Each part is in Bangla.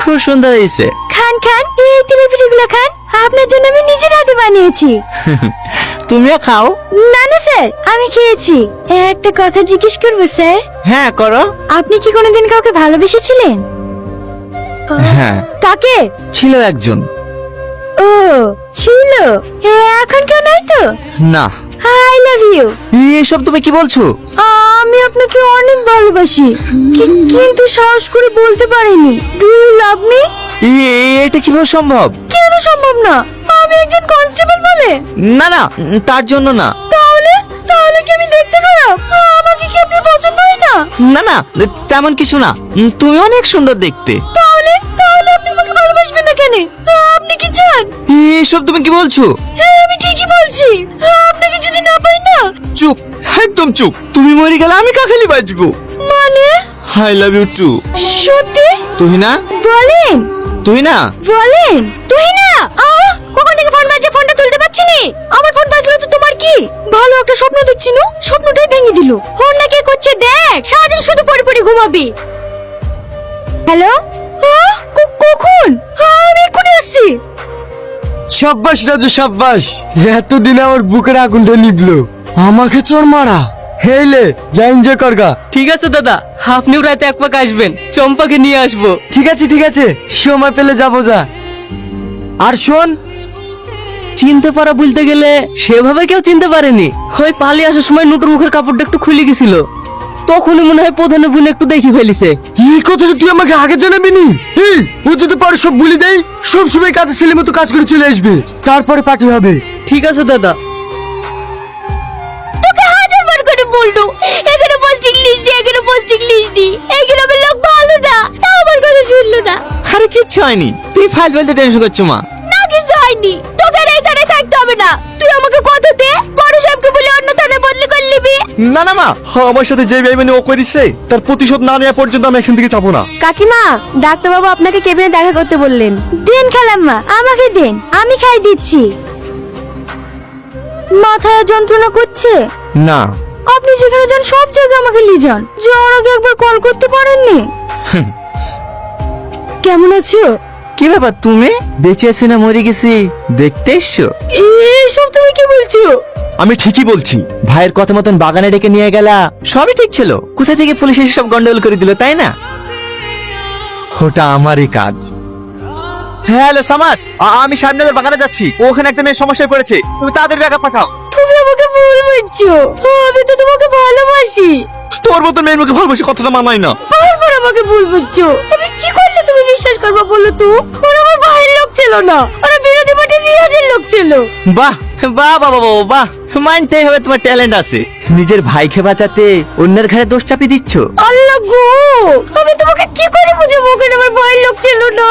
খুব সুন্দর হয়েছে। খান খান, এই তেলেপিঠেগুলো খান, আপনার জন্য আমি নিজের হাতে বানিয়েছি। তুমিও খাও। না না স্যার, আমি খেয়েছি। একটা কথা জিজ্ঞেস করবো স্যার? হ্যাঁ করো। আপনি কি কোনোদিন কাউকে ভালোবেসেছিলেন? হ্যাঁ কাকে? ছিল একজন। ও ছিল, এখন কেউ নাই তো? না। I love you. এসব তুমি কি বলছো? আমি আপনাকে অনেক ভালোবাসি, কিন্তু সাহস করে বলতে পারিনি। Do you love me? এটা কিভাবে সম্ভব? কেন সম্ভব না? আমি একজন কনস্টেবল বলে? না না, তার জন্য না। তাহলে তাহলে কি আমি দেখতে খারাপ? আমাকে কি আপনি পছন্দ হয় না? না না, তেমন কিছু না। তুমি অনেক সুন্দর দেখতে। তাহলে তাহলে আপনি আমাকে ভালোবাসবেন না কেন? আপনি কি চান? এসব তুমি কি বলছো? হ্যাঁ আমি ঠিকই বলছি। আপনাকে যদি না পাই না? চুপ, একদম চুপ। তুমি মরে গেলে আমি কাখালি বাঁচবো। মানে? I love you too. সত্যি? তুই না? বলেন। তুই না? বলেন। তুই না? কখন থেকে ফোন বাজছে, ফোনটা তুলতে পারছি না। আমার ফোন বাজলো তো তোমার কি? ভালো একটা স্বপ্ন দেখছি না, স্বপ্নটাই ভেঙে দিল। ফোন না কে করছে দেখ, সারাদিন শুধু পড়ে পড়ে ঘুমাবি। হ্যালো, কখন? আমি এক্ষুনি আসছি। সাব্বাস রাজু সাব্বাস, এতদিন আমার বুকের আগুনটা নিবলো। আমাকে চোর মারা। হেইলে যা এনজয় করগা। ঠিক আছে দাদা, আপনিও রাতে এক পাক আসবেন, চম্পাকে নিয়ে আসবো। ঠিক আছে ঠিক আছে, সময় পেলে যাবো যা। আর শোন, চিনতে পারা বলতে গেলে সেভাবে কেউ চিনতে পারেনি। ওই পালিয়ে আসার সময় নুটুর মুখের কাপড়টা একটু খুলে গেছিল, তখনই মনে হয় প্রধানের বোন একটু দেখি ফেলিছে। এই কথাটা তুই আমাকে আগে জানাবি নি? ও যদি পারে সব বলে দেয়, সব সময় কাজে ছেলে মতো কাজ করে চলে আসবে, তারপরে পার্টি হবে। ঠিক আছে দাদা। তোকে হাজার বার করে বললো এখানে পোস্টিং লিস্ট দি, এখানে পোস্টিং লিস্ট দি। এই গ্রামের লোক ভালো না, তাও আমার কথা শুনলো না। আরে কিচ্ছু হয়নি, তুই ফাইল ফেলতে টেনশন করছো মা। না কিছু হয়নি, তোকে আর এই থানায় থাকতে হবে না। তুই আমাকে কথা দে, বড় সাহেবকে বলে অন্য থানায় বদলি করে নিবি। না না মা, আমার সাথে যে বেইমানি ও করেছে তার প্রতিশোধ না নেওয়া পর্যন্ত আমি এখান থেকে যাবো না। কাকিমা, ডাক্তার বাবু আপনাকে কেবিনে দেখা করতে বললেন। দেন খালাম্মা, আমাকে দেন, আমি খাই দিচ্ছি। মাথায় যন্ত্রণা করছে? না। আপনি যেখানে যান সব জায়গায় আমাকে নিয়ে যান। যাওয়ার আগে একবার কল করতে পারেননি? কেমন আছো? কি ব্যাপার, তুমি বেঁচে আছো না মরে গেছি দেখতে এসছো? এইসব তুমি কি বলছো? আমি ঠিকই বলছি। ভাইয়ের কথা মতন বাগানে ডেকে নিয়ে গেলা, সবই ঠিক ছিল। কোথা থেকে পুলিশ এসে সব গন্ডগোল করে দিল, তাই না? ওটা আমারই কাজ। হ্যালো সামাদ, আমি সামনের বাগানে যাচ্ছি। ওখানে একটা মেয়ে সমস্যায় পড়েছে, তুমি তাদের ব্যাগা পাঠাও। তুমি আমাকে ভুল বুঝছো, আমি তো তোমাকে ভালোবাসি। তোর মতো মেয়ের মুখে ভালোবাসি কথাটা মানায় না। বারবার আমাকে ভুল বুঝছো। আমি কি করলে তুমি বিশ্বাস করবে বলো তো? ওরা আমার ভাইয়ের লোক ছিল না, ওরা বিরোধী পার্টির রিয়াজের লোক ছিল। বাহ বাহ বাবা বাবা বাহ, মানতেই হবে তোমার ট্যালেন্ট আছে। নিজের ভাইকে বাঁচাতে অন্যের ঘাড়ে দোষ চাপিয়ে দিচ্ছ। আল্লাহ গো, আমি তোমাকে কি করে বুঝাবো ওখানে আমার ভাইয়ের লোক ছিল না?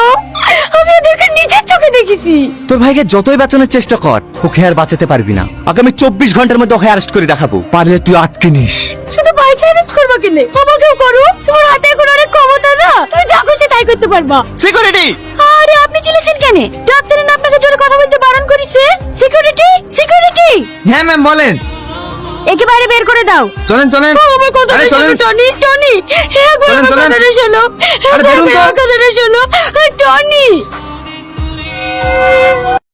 আমি ওদেরকে নিজের চোখে দেখেছি। তোর ভাইকে যতই বাঁচানোর চেষ্টা কর, ওকে আর বাঁচাতে পারবি না। আগামী 24 ঘন্টার মধ্যে ওকে অ্যারেস্ট করে দেখাবো, পারলে তুই আটকে নিস। শুধু ভাইকে অ্যারেস্ট করবা কেন? আমাকেও করো, তোমার হাতে এখন অনেক ক্ষমতা না, তুমি যা খুশি তাই করতে পারবা। সিকিউরিটি! আরে আপনি চিল্লাচ্ছেন কেন? ডাক্তারের না আপনাকে জোরে কথা বলতে বারণ করেছে? Security, security! হ্যাঁ ম্যাম বলেন। একে বাইরে বের করে দাও। চলেন চলেন। আমার কথা আরে শোনো চলেন। টনি, টনি, একবার চলেন, আমার চলেন। কথাটা শোনো। আরে বেরোন তো। একবার আমার কথাটা শোনো, টনি।